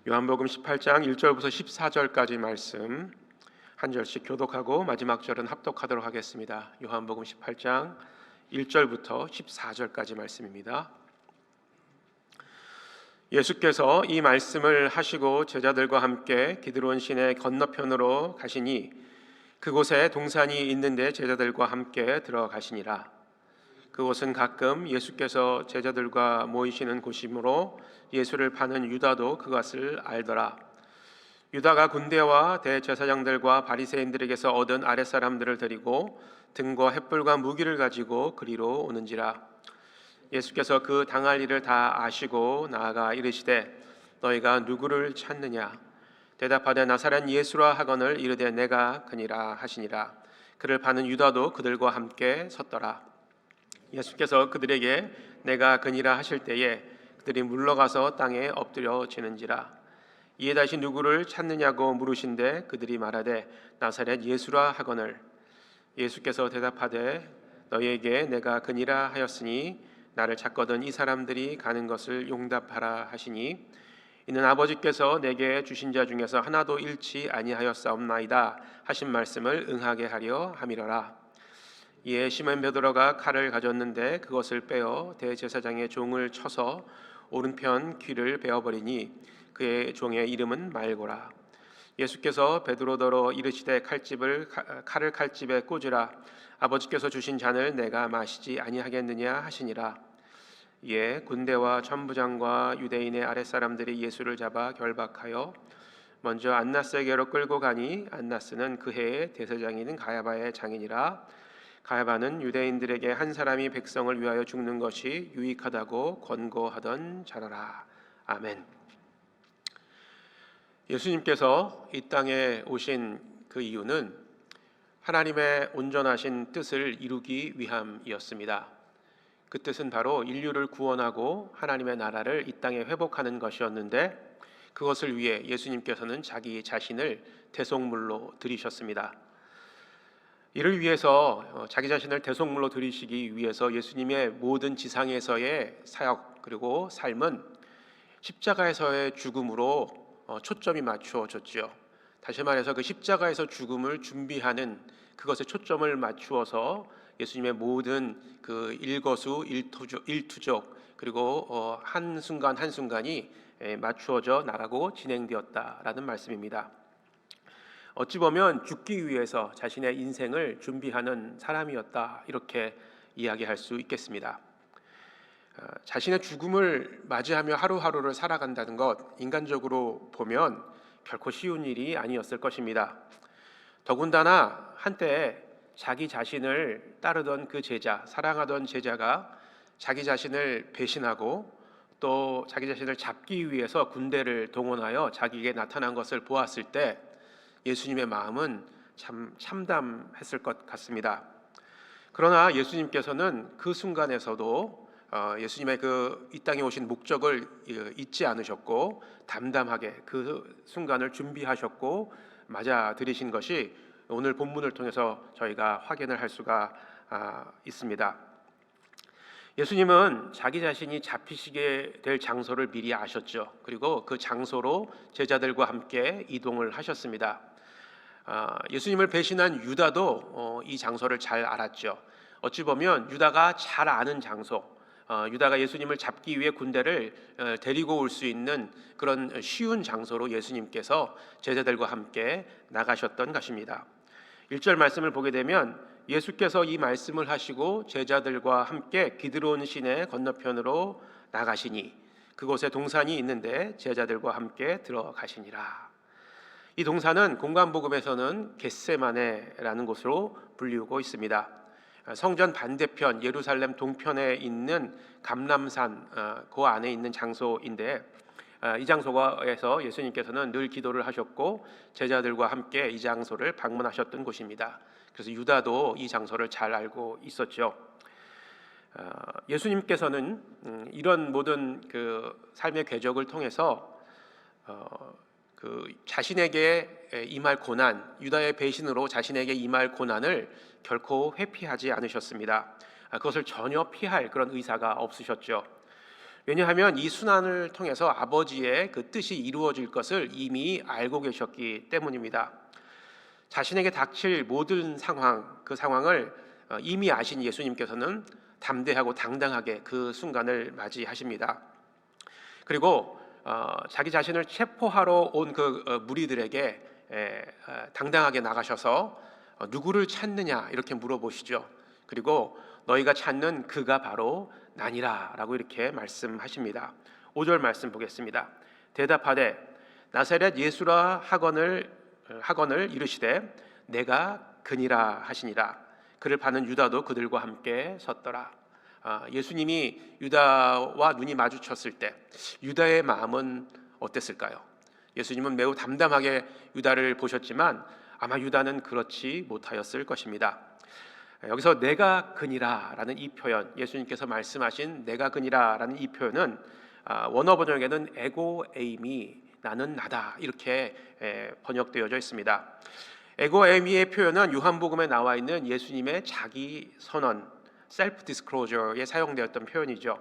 요한복음 18장 1절부터 14절까지 말씀 한 절씩 교독하고 마지막 절은 합독하도록 하겠습니다. 요한복음 18장 1절부터 14절까지 말씀입니다. 예수께서 이 말씀을 하시고 제자들과 함께 기드론 시내 건너편으로 가시니 그곳에 동산이 있는데 제자들과 함께 들어가시니라. 그곳은 가끔 예수께서 제자들과 모이시는 곳이므로 예수를 파는 유다도 그것을 알더라. 유다가 군대와 대제사장들과 바리새인들에게서 얻은 아랫사람들을 데리고 등과 횃불과 무기를 가지고 그리로 오는지라. 예수께서 그 당할 일을 다 아시고 나아가 이르시되 너희가 누구를 찾느냐? 대답하되 나사렛 예수라 하거늘 이르되 내가 그니라 하시니라. 그를 파는 유다도 그들과 함께 섰더라. 예수께서 그들에게 내가 그니라 하실 때에 그들이 물러가서 땅에 엎드려지는지라. 이에 다시 누구를 찾느냐고 물으신데 그들이 말하되 나사렛 예수라 하거늘. 예수께서 대답하되 너희에게 내가 그니라 하였으니 나를 찾거든 이 사람들이 가는 것을 용답하라 하시니 이는 아버지께서 내게 주신 자 중에서 하나도 잃지 아니하였사옵나이다 하신 말씀을 응하게 하려 함이로라. 이에 시몬 베드로가 칼을 가졌는데 그것을 빼어 대제사장의 종을 쳐서 오른편 귀를 베어버리니 그의 종의 이름은 말고라. 예수께서 베드로더러 이르시되 칼을 칼집에 꽂으라. 아버지께서 주신 잔을 내가 마시지 아니하겠느냐 하시니라. 이에 군대와 천부장과 유대인의 아랫사람들이 예수를 잡아 결박하여 먼저 안나스에게로 끌고 가니 안나스는 그 해의 대제사장인 가야바의 장인이라. 가야바는 유대인들에게 한 사람이 백성을 위하여 죽는 것이 유익하다고 권고하던 자라라. 아멘. 예수님께서 이 땅에 오신 그 이유는 하나님의 온전하신 뜻을 이루기 위함이었습니다. 그 뜻은 바로 인류를 구원하고 하나님의 나라를 이 땅에 회복하는 것이었는데 그것을 위해 예수님께서는 자기 자신을 대속물로 드리셨습니다. 이를 위해서 자기 자신을 대속물로 드리시기 위해서 예수님의 모든 지상에서의 사역 그리고 삶은 십자가에서의 죽음으로 초점이 맞추어졌지요. 다시 말해서 그 십자가에서 죽음을 준비하는 그것에 초점을 맞추어서 예수님의 모든 그 일거수 일투족 그리고 한순간 한순간이 맞추어져 나가고 진행되었다라는 말씀입니다. 어찌 보면 죽기 위해서 자신의 인생을 준비하는 사람이었다 이렇게 이야기할 수 있겠습니다. 자신의 죽음을 맞이하며 하루하루를 살아간다는 것 인간적으로 보면 결코 쉬운 일이 아니었을 것입니다. 더군다나 한때 자기 자신을 따르던 그 제자, 사랑하던 제자가 자기 자신을 배신하고 또 자기 자신을 잡기 위해서 군대를 동원하여 자기에게 나타난 것을 보았을 때 예수님의 마음은 참 참담했을 것 같습니다. 그러나 예수님께서는 그 순간에서도 예수님의 그 이 땅에 오신 목적을 잊지 않으셨고 담담하게 그 순간을 준비하셨고 맞아들이신 것이 오늘 본문을 통해서 저희가 확인을 할 수가 있습니다. 예수님은 자기 자신이 잡히시게 될 장소를 미리 아셨죠. 그리고 그 장소로 제자들과 함께 이동을 하셨습니다. 예수님을 배신한 유다도 이 장소를 잘 알았죠. 어찌 보면 유다가 잘 아는 장소, 유다가 예수님을 잡기 위해 군대를 데리고 올 수 있는 그런 쉬운 장소로 예수님께서 제자들과 함께 나가셨던 것입니다. 1절 말씀을 보게 되면 예수께서 이 말씀을 하시고 제자들과 함께 기드론 시내 건너편으로 나가시니 그곳에 동산이 있는데 제자들과 함께 들어가시니라. 이 동산은 공관복음에서는 겟세마네라는 곳으로 불리우고 있습니다. 성전 반대편 예루살렘 동편에 있는 감람산 그 안에 있는 장소인데 이 장소에서 예수님께서는 늘 기도를 하셨고 제자들과 함께 이 장소를 방문하셨던 곳입니다. 그래서 유다도 이 장소를 잘 알고 있었죠. 예수님께서는 이런 모든 그 삶의 궤적을 통해서 그 자신에게 임할 고난, 유다의 배신으로 자신에게 임할 고난을 결코 회피하지 않으셨습니다. 그것을 전혀 피할 그런 의사가 없으셨죠. 왜냐하면 이 순환을 통해서 아버지의 그 뜻이 이루어질 것을 이미 알고 계셨기 때문입니다. 자신에게 닥칠 모든 상황, 그 상황을 이미 아신 예수님께서는 담대하고 당당하게 그 순간을 맞이하십니다. 그리고 자기 자신을 체포하러 온 그 무리들에게 당당하게 나가셔서 누구를 찾느냐 이렇게 물어보시죠. 그리고 너희가 찾는 그가 바로 나니라 라고 이렇게 말씀하십니다. 5절 말씀 보겠습니다. 대답하되 나사렛 예수라 하거늘 이르시되 내가 그니라 하시니라. 그를 파는 유다도 그들과 함께 섰더라. 예수님이 유다와 눈이 마주쳤을 때 유다의 마음은 어땠을까요? 예수님은 매우 담담하게 유다를 보셨지만 아마 유다는 그렇지 못하였을 것입니다. 여기서 내가 그니라라는 이 표현, 예수님께서 말씀하신 내가 그니라라는 이 표현은 원어 번역에는 에고 에이미, 나는 나다 이렇게 번역되어져 있습니다. 에고 에이미의 표현은 요한복음에 나와 있는 예수님의 자기 선언, 셀프 디스클로저에 사용되었던 표현이죠.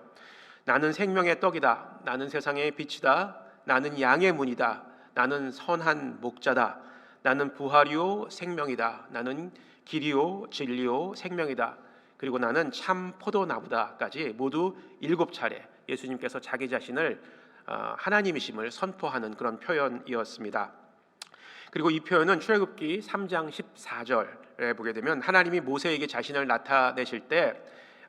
나는 생명의 떡이다. 나는 세상의 빛이다. 나는 양의 문이다. 나는 선한 목자다. 나는 부활이요 생명이다. 나는 길이요 진리요 생명이다. 그리고 나는 참 포도나무다까지 모두 7차례 예수님께서 자기 자신을 하나님이심을 선포하는 그런 표현이었습니다. 그리고 이 표현은 출애굽기 3장 14절에 보게 되면 하나님이 모세에게 자신을 나타내실 때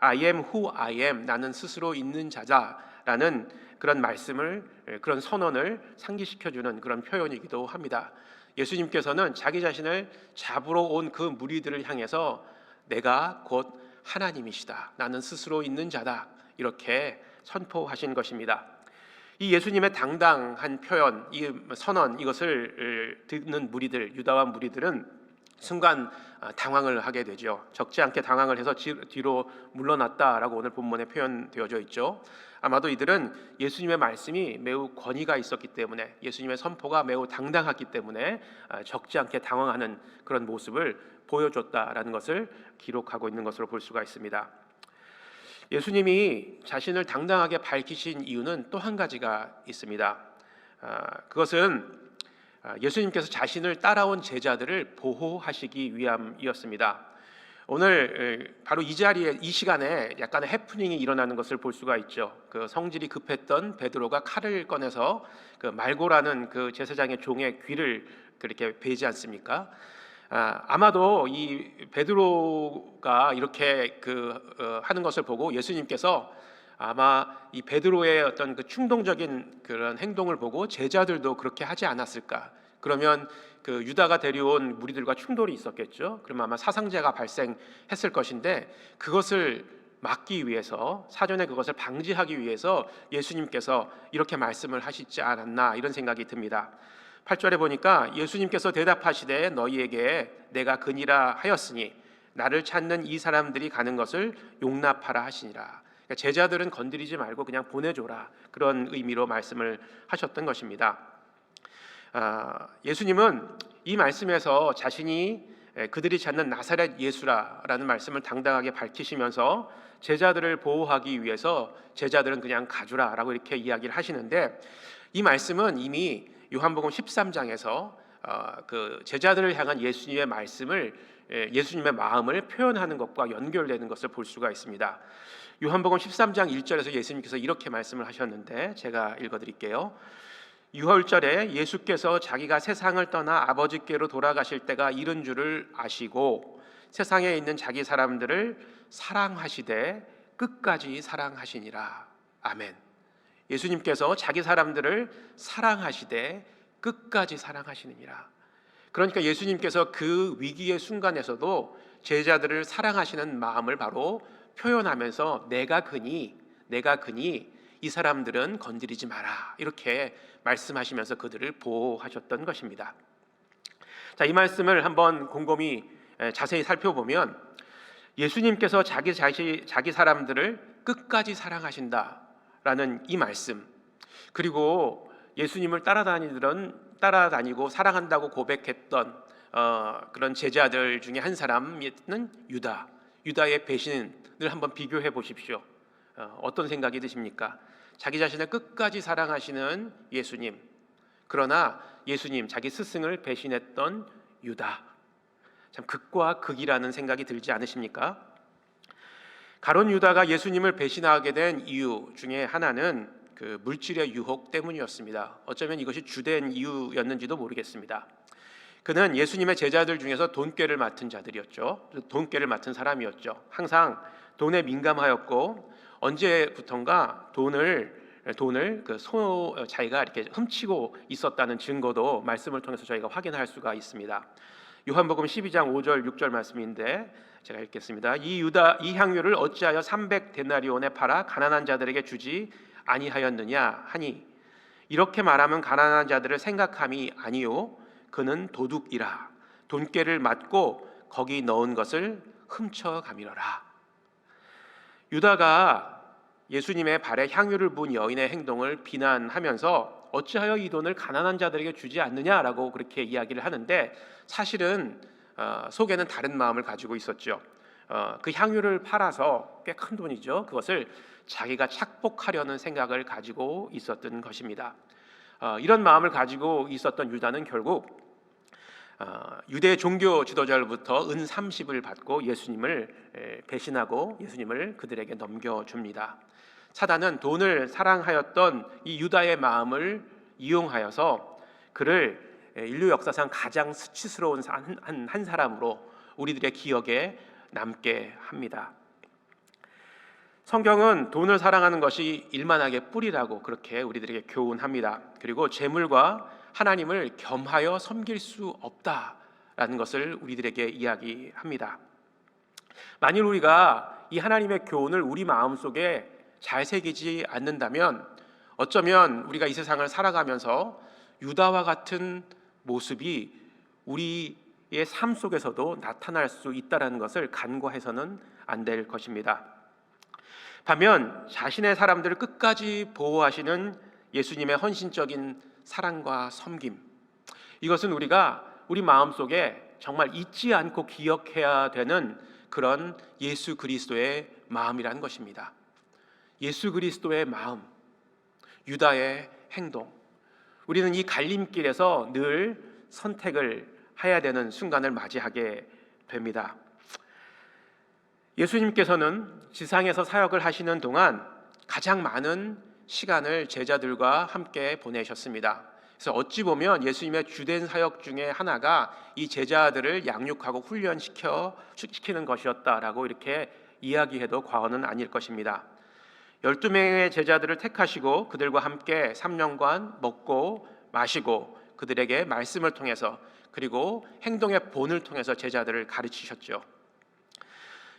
I am who I am, 나는 스스로 있는 자다라는 그런 말씀을, 그런 선언을 상기시켜주는 그런 표현이기도 합니다. 예수님께서는 자기 자신을 잡으러 온 그 무리들을 향해서 내가 곧 하나님이시다, 나는 스스로 있는 자다 이렇게 선포하신 것입니다. 이 예수님의 당당한 표현, 이 선언, 이것을 듣는 무리들, 유다와 무리들은 순간 당황을 하게 되죠. 적지 않게 당황을 해서 뒤로 물러났다라고 오늘 본문에 표현되어져 있죠. 아마도 이들은 예수님의 말씀이 매우 권위가 있었기 때문에, 예수님의 선포가 매우 당당했기 때문에 적지 않게 당황하는 그런 모습을 보여줬다라는 것을 기록하고 있는 것으로 볼 수가 있습니다. 예수님이 자신을 당당하게 밝히신 이유는 또 한 가지가 있습니다. 그것은 예수님께서 자신을 따라온 제자들을 보호하시기 위함이었습니다. 오늘 바로 이 자리에, 이 시간에 약간의 해프닝이 일어나는 것을 볼 수가 있죠. 그 성질이 급했던 베드로가 칼을 꺼내서 그 말고라는 그 제사장의 종의 귀를 그렇게 베지 않습니까? 아마도 이 베드로가 이렇게 하는 것을 보고 예수님께서 아마 이 베드로의 어떤 그 충동적인 그런 행동을 보고 제자들도 그렇게 하지 않았을까? 그러면 그 유다가 데려온 무리들과 충돌이 있었겠죠. 그러면 아마 사상자가 발생했을 것인데 그것을 막기 위해서, 사전에 그것을 방지하기 위해서 예수님께서 이렇게 말씀을 하시지 않았나 이런 생각이 듭니다. 8절에 보니까 예수님께서 대답하시되 너희에게 내가 그니라 하였으니 나를 찾는 이 사람들이 가는 것을 용납하라 하시니라. 그러니까 제자들은 건드리지 말고 그냥 보내줘라, 그런 의미로 말씀을 하셨던 것입니다. 예수님은 이 말씀에서 자신이 그들이 찾는 나사렛 예수라라는 말씀을 당당하게 밝히시면서 제자들을 보호하기 위해서 제자들은 그냥 가주라라고 이렇게 이야기를 하시는데, 이 말씀은 이미 요한복음 13장에서 그 제자들을 향한 예수님의 말씀을, 예수님의 마음을 표현하는 것과 연결되는 것을 볼 수가 있습니다. 요한복음 13장 1절에서 예수님께서 이렇게 말씀을 하셨는데 제가 읽어드릴게요. 유월절에 예수께서 자기가 세상을 떠나 아버지께로 돌아가실 때가 이른 줄을 아시고 세상에 있는 자기 사람들을 사랑하시되 끝까지 사랑하시니라. 아멘. 예수님께서 자기 사람들을 사랑하시되 끝까지 사랑하시느니라. 그러니까 예수님께서 그 위기의 순간에서도 제자들을 사랑하시는 마음을 바로 표현하면서 내가 그니 이 사람들은 건드리지 마라 이렇게 말씀하시면서 그들을 보호하셨던 것입니다. 자, 이 말씀을 한번 곰곰이 자세히 살펴보면 예수님께서 자기 사람들을 끝까지 사랑하신다라는 이 말씀, 그리고 예수님을 따라다니고 사랑한다고 고백했던 그런 제자들 중에 한 사람은 유다의 배신을 한번 비교해 보십시오. 어떤 생각이 드십니까? 자기 자신을 끝까지 사랑하시는 예수님, 그러나 예수님, 자기 스승을 배신했던 유다. 참 극과 극이라는 생각이 들지 않으십니까? 가룟 유다가 예수님을 배신하게 된 이유 중에 하나는 그 물질의 유혹 때문이었습니다. 어쩌면 이것이 주된 이유였는지도 모르겠습니다. 그는 예수님의 제자들 중에서 돈꾀를 맡은 자들이었죠. 돈꾀를 맡은 사람이었죠. 항상 돈에 민감하였고 언제부턴가 돈을 자기가 이렇게 훔치고 있었다는 증거도 말씀을 통해서 저희가 확인할 수가 있습니다. 요한복음 12장 5절 6절 말씀인데 제가 읽겠습니다. 이 향유를 어찌하여 300데나리온에 팔아 가난한 자들에게 주지 아니하였느냐 하니, 이렇게 말하면 가난한 자들을 생각함이 아니요 그는 도둑이라 돈꾀를 맞고 거기 넣은 것을 훔쳐가미러라. 유다가 예수님의 발에 향유를 부은 여인의 행동을 비난하면서 어찌하여 이 돈을 가난한 자들에게 주지 않느냐라고 그렇게 이야기를 하는데, 사실은 속에는 다른 마음을 가지고 있었죠. 그 향유를 팔아서 꽤 큰 돈이죠. 그것을 자기가 착복하려는 생각을 가지고 있었던 것입니다. 이런 마음을 가지고 있었던 유다는 결국 유대 종교 지도자로부터 은 30을 받고 예수님을 배신하고 예수님을 그들에게 넘겨줍니다. 사단은 돈을 사랑하였던 이 유다의 마음을 이용하여서 그를 인류 역사상 가장 수치스러운 한 사람으로 우리들의 기억에 남게 합니다. 성경은 돈을 사랑하는 것이 일만하게 뿌리라고 그렇게 우리들에게 교훈합니다. 그리고 재물과 하나님을 겸하여 섬길 수 없다라는 것을 우리들에게 이야기합니다. 만일 우리가 이 하나님의 교훈을 우리 마음속에 잘 새기지 않는다면 어쩌면 우리가 이 세상을 살아가면서 유다와 같은 모습이 우리의 삶 속에서도 나타날 수 있다는 것을 간과해서는 안 될 것입니다. 반면 자신의 사람들을 끝까지 보호하시는 예수님의 헌신적인 사랑과 섬김, 이것은 우리가 우리 마음속에 정말 잊지 않고 기억해야 되는 그런 예수 그리스도의 마음이라는 것입니다. 예수 그리스도의 마음, 유다의 행동, 우리는 이 갈림길에서 늘 선택을 해야 되는 순간을 맞이하게 됩니다. 예수님께서는 지상에서 사역을 하시는 동안 가장 많은 시간을 제자들과 함께 보내셨습니다. 그래서 어찌 보면 예수님의 주된 사역 중에 하나가 이 제자들을 양육하고 훈련시키는 것이었다라고 이렇게 이야기해도 과언은 아닐 것입니다. 12명의 제자들을 택하시고 그들과 함께 3년간 먹고 마시고 그들에게 말씀을 통해서 그리고 행동의 본을 통해서 제자들을 가르치셨죠.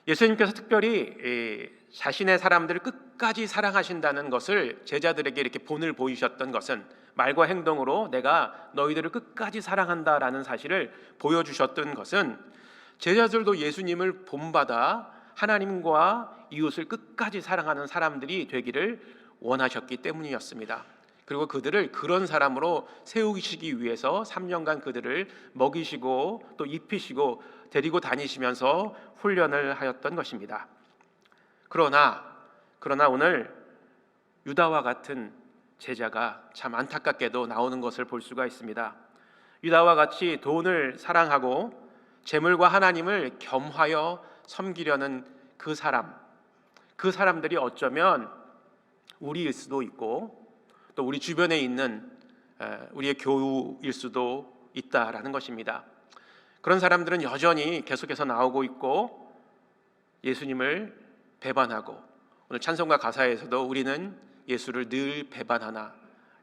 예수님께서 특별히 자신의 사람들을 끝까지 사랑하신다는 것을 제자들에게 이렇게 본을 보이셨던 것은 말과 행동으로 내가 너희들을 끝까지 사랑한다라는 사실을 보여주셨던 것은 제자들도 예수님을 본받아 하나님과 이웃을 끝까지 사랑하는 사람들이 되기를 원하셨기 때문이었습니다. 그리고 그들을 그런 사람으로 세우시기 위해서 3년간 그들을 먹이시고 또 입히시고 데리고 다니시면서 훈련을 하였던 것입니다. 그러나 오늘 유다와 같은 제자가 참 안타깝게도 나오는 것을 볼 수가 있습니다. 유다와 같이 돈을 사랑하고 재물과 하나님을 겸하여 섬기려는 그 사람들이 어쩌면 우리일 수도 있고 또 우리 주변에 있는 우리의 교우일 수도 있다라는 것입니다. 그런 사람들은 여전히 계속해서 나오고 있고 예수님을 배반하고, 오늘 찬송가 가사에서도 우리는 예수를 늘 배반하나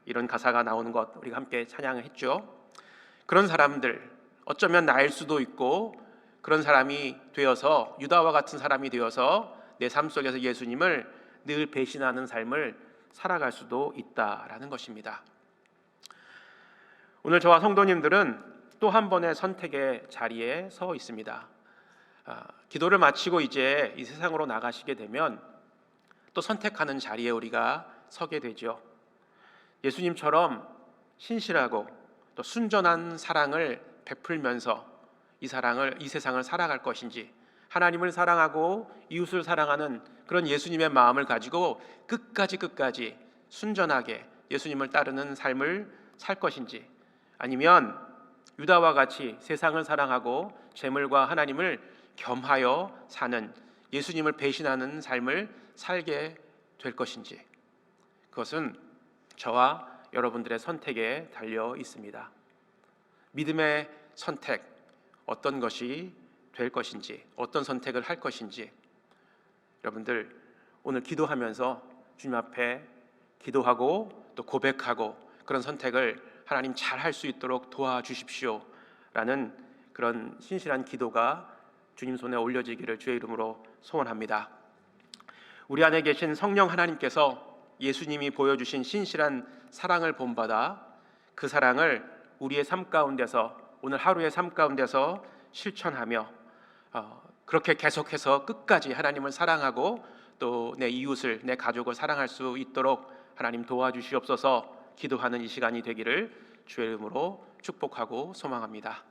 이런 가사가 나오는 것 우리가 함께 찬양을 했죠. 그런 사람들, 어쩌면 나일 수도 있고 그런 사람이 되어서, 유다와 같은 사람이 되어서 내 삶 속에서 예수님을 늘 배신하는 삶을 살아갈 수도 있다라는 것입니다. 오늘 저와 성도님들은 또 한 번의 선택의 자리에 서 있습니다. 기도를 마치고 이제 이 세상으로 나가시게 되면 또 선택하는 자리에 우리가 서게 되죠. 예수님처럼 신실하고 또 순전한 사랑을 베풀면서 이 세상을 살아갈 것인지, 하나님을 사랑하고 이웃을 사랑하는 그런 예수님의 마음을 가지고 끝까지 순전하게 예수님을 따르는 삶을 살 것인지, 아니면 유다와 같이 세상을 사랑하고 재물과 하나님을 겸하여 사는 예수님을 배신하는 삶을 살게 될 것인지, 그것은 저와 여러분들의 선택에 달려 있습니다. 믿음의 선택, 어떤 것이 될 것인지, 어떤 선택을 할 것인지, 여러분들 오늘 기도하면서 주님 앞에 기도하고 또 고백하고 그런 선택을 하나님 잘 할 수 있도록 도와주십시오 라는 그런 신실한 기도가 주님 손에 올려지기를 주의 이름으로 소원합니다. 우리 안에 계신 성령 하나님께서 예수님이 보여주신 신실한 사랑을 본받아 그 사랑을 우리의 삶 가운데서, 오늘 하루의 삶 가운데서 실천하며 그렇게 계속해서 끝까지 하나님을 사랑하고 또 내 이웃을, 내 가족을 사랑할 수 있도록 하나님 도와주시옵소서. 기도하는 이 시간이 되기를 주의 이름으로 축복하고 소망합니다.